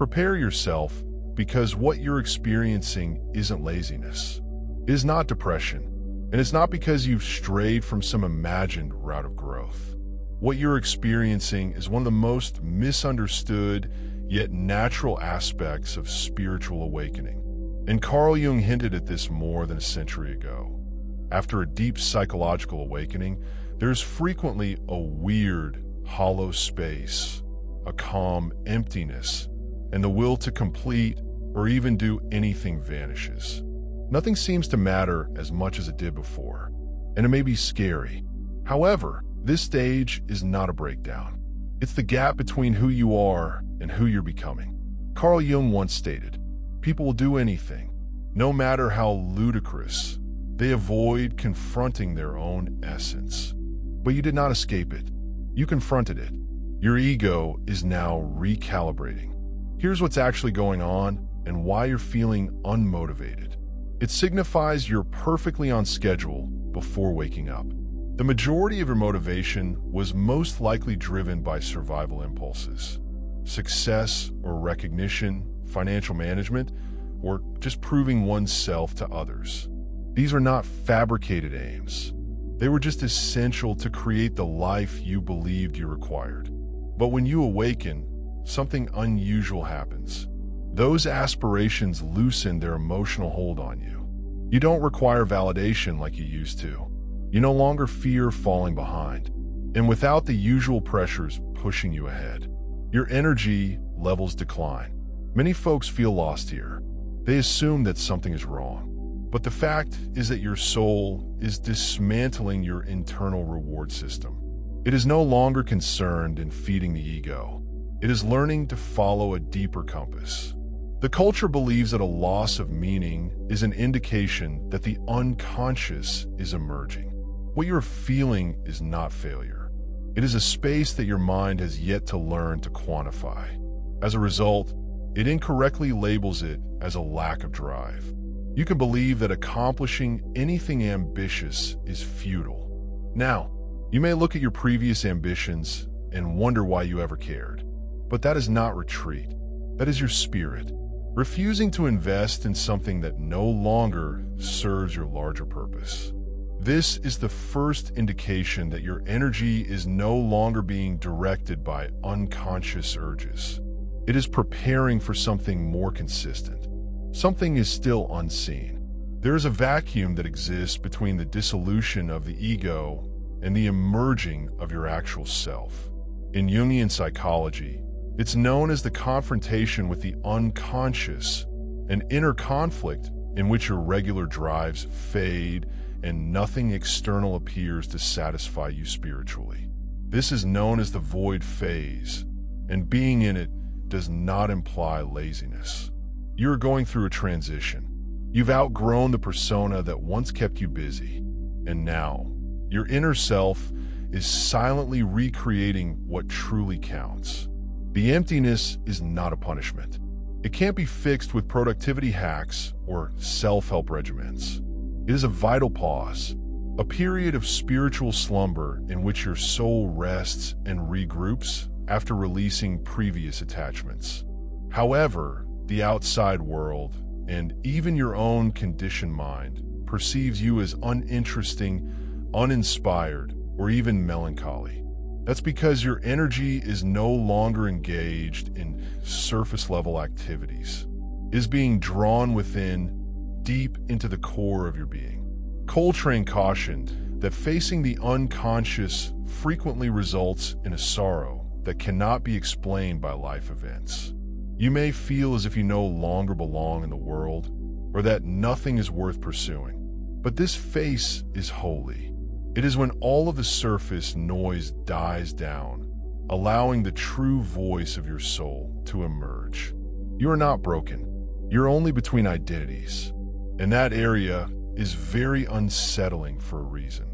Prepare yourself, because what you're experiencing isn't laziness. It is not depression, and it's not because you've strayed from some imagined route of growth. What you're experiencing is one of the most misunderstood yet natural aspects of spiritual awakening. And Carl Jung hinted at this more than a century ago. After a deep psychological awakening, there's frequently a weird, hollow space, a calm emptiness, and the will to complete or even do anything vanishes. Nothing seems to matter as much as it did before, and it may be scary. However, this stage is not a breakdown. It's the gap between who you are and who you're becoming. Carl Jung once stated, "People will do anything, no matter how ludicrous. They avoid confronting their own essence." But you did not escape it. You confronted it. Your ego is now recalibrating. Here's what's actually going on and why you're feeling unmotivated. It signifies you're perfectly on schedule before waking up. The majority of your motivation was most likely driven by survival impulses. Success or recognition, financial management, or just proving oneself to others. These are not fabricated aims. They were just essential to create the life you believed you required. But when you awaken, something unusual happens. Those aspirations loosen their emotional hold on you. You don't require validation like you used to. You no longer fear falling behind. And without the usual pressures pushing you ahead, your energy levels decline. Many folks feel lost here. They assume that something is wrong. But the fact is that your soul is dismantling your internal reward system. It is no longer concerned in feeding the ego. It is learning to follow a deeper compass. The culture believes that a loss of meaning is an indication that the unconscious is emerging. What you're feeling is not failure. It is a space that your mind has yet to learn to quantify. As a result, it incorrectly labels it as a lack of drive. You can believe that accomplishing anything ambitious is futile. Now, you may look at your previous ambitions and wonder why you ever cared. But that is not retreat. That is your spirit, refusing to invest in something that no longer serves your larger purpose. This is the first indication that your energy is no longer being directed by unconscious urges. It is preparing for something more consistent. Something is still unseen. There is a vacuum that exists between the dissolution of the ego and the emerging of your actual self. In Jungian psychology, it's known as the confrontation with the unconscious, an inner conflict in which your regular drives fade and nothing external appears to satisfy you spiritually. This is known as the void phase, and being in it does not imply laziness. You're going through a transition. You've outgrown the persona that once kept you busy, and now your inner self is silently recreating what truly counts. The emptiness is not a punishment. It can't be fixed with productivity hacks or self-help regimens. It is a vital pause, a period of spiritual slumber in which your soul rests and regroups after releasing previous attachments. However, the outside world, and even your own conditioned mind, perceives you as uninteresting, uninspired, or even melancholy. That's because your energy is no longer engaged in surface-level activities. It is being drawn within, deep into the core of your being. Coltrane cautioned that facing the unconscious frequently results in a sorrow that cannot be explained by life events. You may feel as if you no longer belong in the world, or that nothing is worth pursuing. But this phase is holy. It is when all of the surface noise dies down, allowing the true voice of your soul to emerge. You are not broken. You're only between identities. And that area is very unsettling for a reason.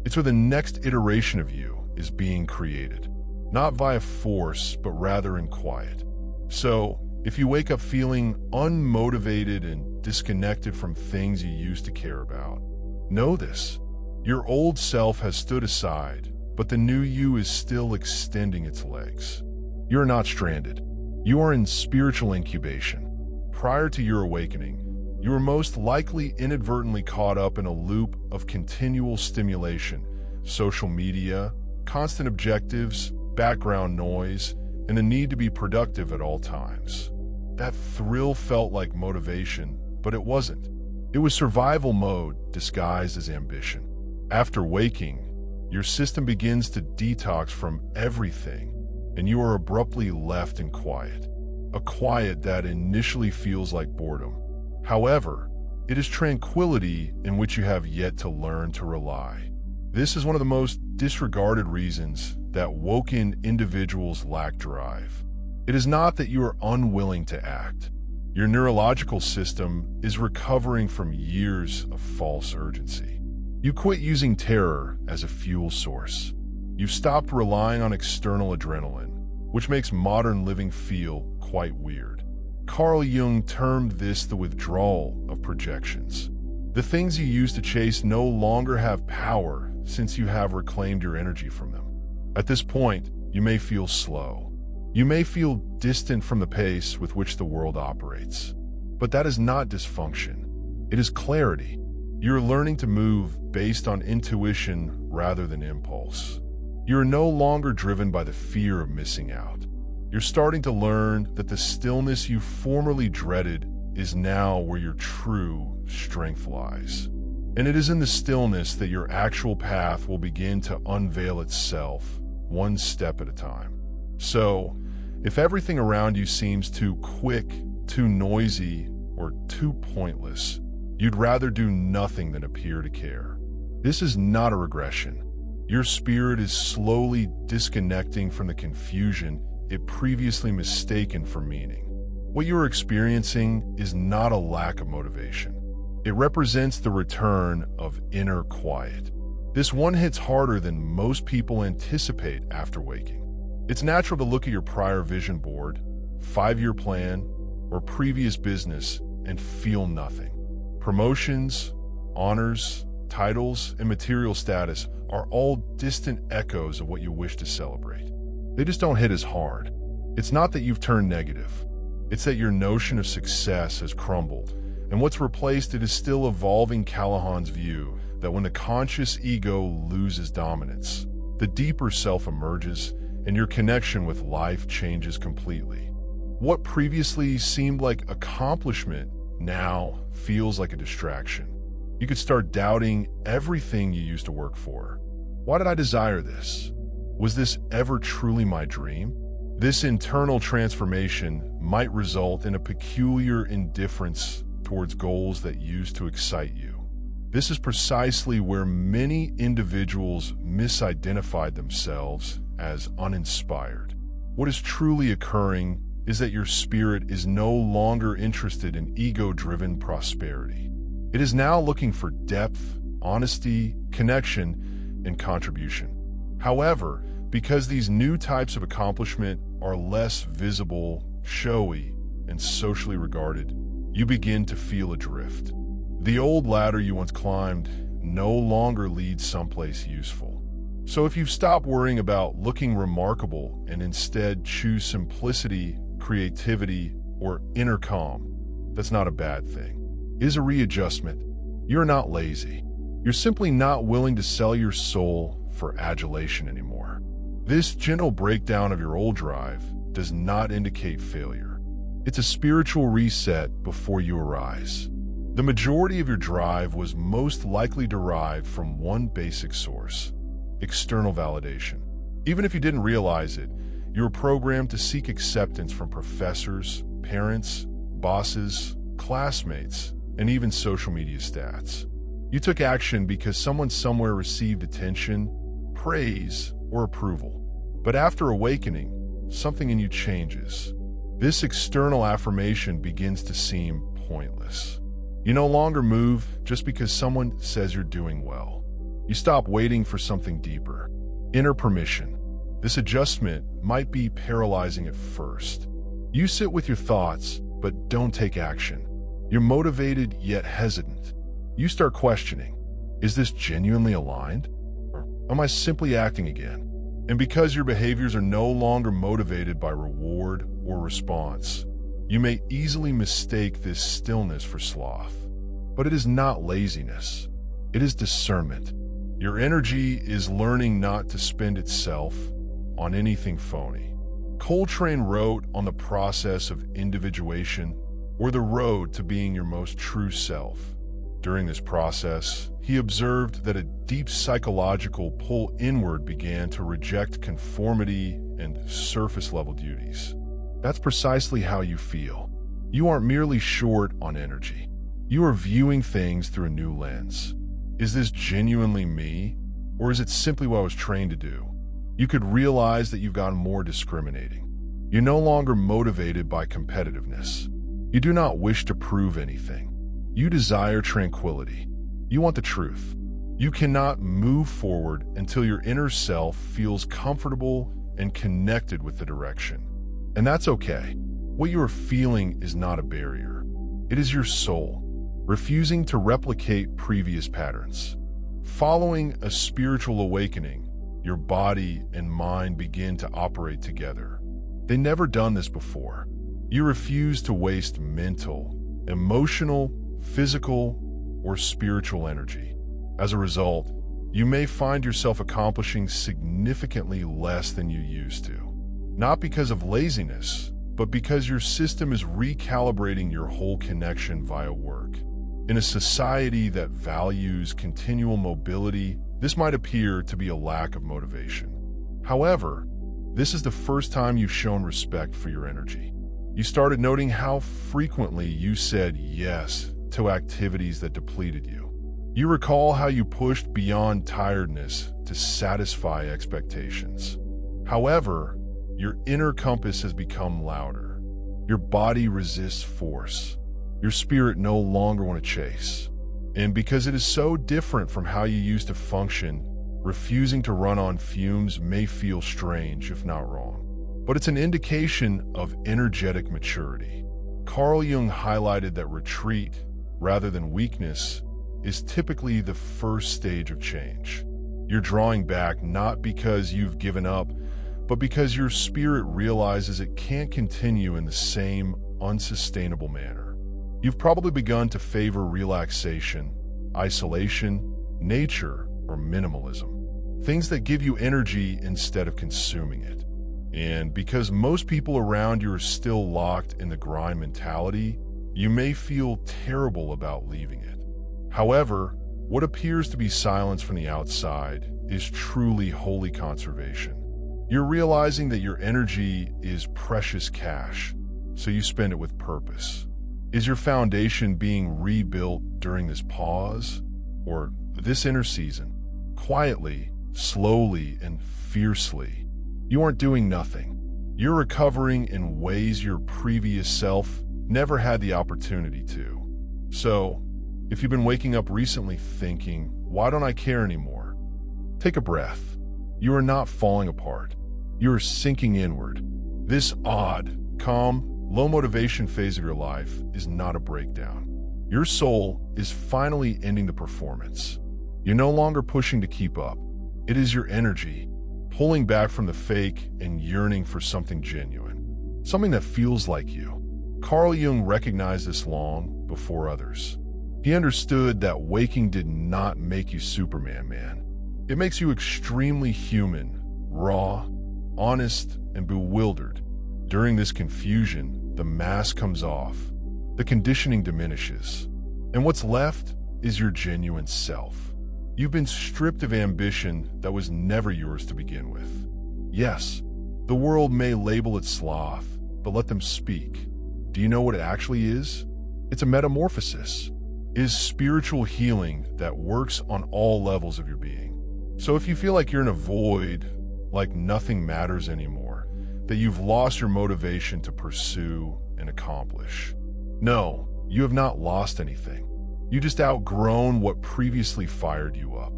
It's where the next iteration of you is being created, not via force, but rather in quiet. So, if you wake up feeling unmotivated and disconnected from things you used to care about, know this. Your old self has stood aside, but the new you is still extending its legs. You're not stranded. You are in spiritual incubation. Prior to your awakening, you were most likely inadvertently caught up in a loop of continual stimulation, social media, constant objectives, background noise, and the need to be productive at all times. That thrill felt like motivation, but it wasn't. It was survival mode disguised as ambition. After waking, your system begins to detox from everything, and you are abruptly left in quiet. A quiet that initially feels like boredom. However, it is tranquility in which you have yet to learn to rely. This is one of the most disregarded reasons that woken individuals lack drive. It is not that you are unwilling to act. Your neurological system is recovering from years of false urgency. You quit using terror as a fuel source. You've stopped relying on external adrenaline, which makes modern living feel quite weird. Carl Jung termed this the withdrawal of projections. The things you used to chase no longer have power since you have reclaimed your energy from them. At this point, you may feel slow. You may feel distant from the pace with which the world operates. But that is not dysfunction. It is clarity. You're learning to move based on intuition rather than impulse. You're no longer driven by the fear of missing out. You're starting to learn that the stillness you formerly dreaded is now where your true strength lies. And it is in the stillness that your actual path will begin to unveil itself, one step at a time. So, if everything around you seems too quick, too noisy, or too pointless, you'd rather do nothing than appear to care. This is not a regression. Your spirit is slowly disconnecting from the confusion it previously mistaken for meaning. What you are experiencing is not a lack of motivation. It represents the return of inner quiet. This one hits harder than most people anticipate after waking. It's natural to look at your prior vision board, 5-year plan, or previous business and feel nothing. Promotions, honors, titles, and material status are all distant echoes of what you wish to celebrate. They just don't hit as hard. It's not that you've turned negative. It's that your notion of success has crumbled, and what's replaced it is still evolving Callahan's view that when the conscious ego loses dominance, the deeper self emerges and your connection with life changes completely. What previously seemed like accomplishment now feels like a distraction. You could start doubting everything you used to work for. Why did I desire this? Was this ever truly my dream? This internal transformation might result in a peculiar indifference towards goals that used to excite you. This is precisely where many individuals misidentified themselves as uninspired. What is truly occurring is that your spirit is no longer interested in ego-driven prosperity. It is now looking for depth, honesty, connection, and contribution. However, because these new types of accomplishment are less visible, showy, and socially regarded, you begin to feel adrift. The old ladder you once climbed no longer leads someplace useful. So if you stop worrying about looking remarkable and instead choose simplicity, creativity, or inner calm, that's not a bad thing. It is a readjustment. You're not lazy. You're simply not willing to sell your soul for adulation anymore. This gentle breakdown of your old drive does not indicate failure. It's a spiritual reset before you arise. The majority of your drive was most likely derived from one basic source: external validation. Even if you didn't realize it, you were programmed to seek acceptance from professors, parents, bosses, classmates, and even social media stats. You took action because someone somewhere received attention, praise, or approval. But after awakening, something in you changes. This external affirmation begins to seem pointless. You no longer move just because someone says you're doing well. You stop waiting for something deeper. Inner permission. This adjustment might be paralyzing at first. You sit with your thoughts, but don't take action. You're motivated yet hesitant. You start questioning, is this genuinely aligned? Or am I simply acting again? And because your behaviors are no longer motivated by reward or response, you may easily mistake this stillness for sloth. But it is not laziness. It is discernment. Your energy is learning not to spend itself on anything phony. Coltrane wrote on the process of individuation, or the road to being your most true self. During this process, he observed that a deep psychological pull inward began to reject conformity and surface-level duties. That's precisely how you feel. You aren't merely short on energy. You are viewing things through a new lens. Is this genuinely me, or is it simply what I was trained to do? You could realize that you've gotten more discriminating. You're no longer motivated by competitiveness. You do not wish to prove anything. You desire tranquility. You want the truth. You cannot move forward until your inner self feels comfortable and connected with the direction. And that's okay. What you are feeling is not a barrier. It is your soul, refusing to replicate previous patterns. Following a spiritual awakening, your body and mind begin to operate together. They've never done this before. You refuse to waste mental, emotional, physical, or spiritual energy. As a result, you may find yourself accomplishing significantly less than you used to. Not because of laziness, but because your system is recalibrating your whole connection via work. In a society that values continual mobility, this might appear to be a lack of motivation. However, this is the first time you've shown respect for your energy. You started noting how frequently you said yes to activities that depleted you. You recall how you pushed beyond tiredness to satisfy expectations. However, your inner compass has become louder. Your body resists force. Your spirit no longer wants to chase. And because it is so different from how you used to function, refusing to run on fumes may feel strange, if not wrong. But it's an indication of energetic maturity. Carl Jung highlighted that retreat, rather than weakness, is typically the first stage of change. You're drawing back not because you've given up, but because your spirit realizes it can't continue in the same unsustainable manner. You've probably begun to favor relaxation, isolation, nature, or minimalism. Things that give you energy instead of consuming it. And because most people around you are still locked in the grind mentality, you may feel terrible about leaving it. However, what appears to be silence from the outside is truly holy conservation. You're realizing that your energy is precious cash, so you spend it with purpose. Is your foundation being rebuilt during this pause, or this inner season? Quietly, slowly, and fiercely. You aren't doing nothing. You're recovering in ways your previous self never had the opportunity to. So, if you've been waking up recently thinking, why don't I care anymore? Take a breath. You are not falling apart. You are sinking inward. This odd, calm, low motivation phase of your life is not a breakdown. Your soul is finally ending the performance. You're no longer pushing to keep up. It is your energy, pulling back from the fake and yearning for something genuine. Something that feels like you. Carl Jung recognized this long before others. He understood that waking did not make you Superman, man. It makes you extremely human, raw, honest, and bewildered. During this confusion, the mask comes off, the conditioning diminishes, and what's left is your genuine self. You've been stripped of ambition that was never yours to begin with. Yes, the world may label it sloth, but let them speak. Do you know what it actually is? It's a metamorphosis. It is spiritual healing that works on all levels of your being. So if you feel like you're in a void, like nothing matters anymore, that you've lost your motivation to pursue and accomplish, no, you have not lost anything. You just outgrown what previously fired you up.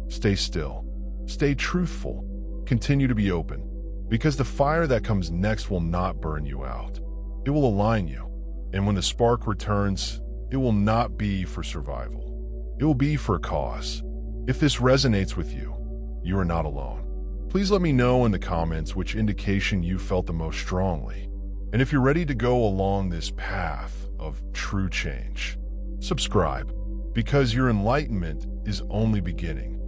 Stay still. Stay truthful. Continue to be open, because the fire that comes next will not burn you out. It will align you. And when the spark returns, it will not be for survival. It will be for a cause. If this resonates with you, you are not alone. Please let me know in the comments which indication you felt the most strongly. And if you're ready to go along this path of true change, subscribe, because your enlightenment is only beginning.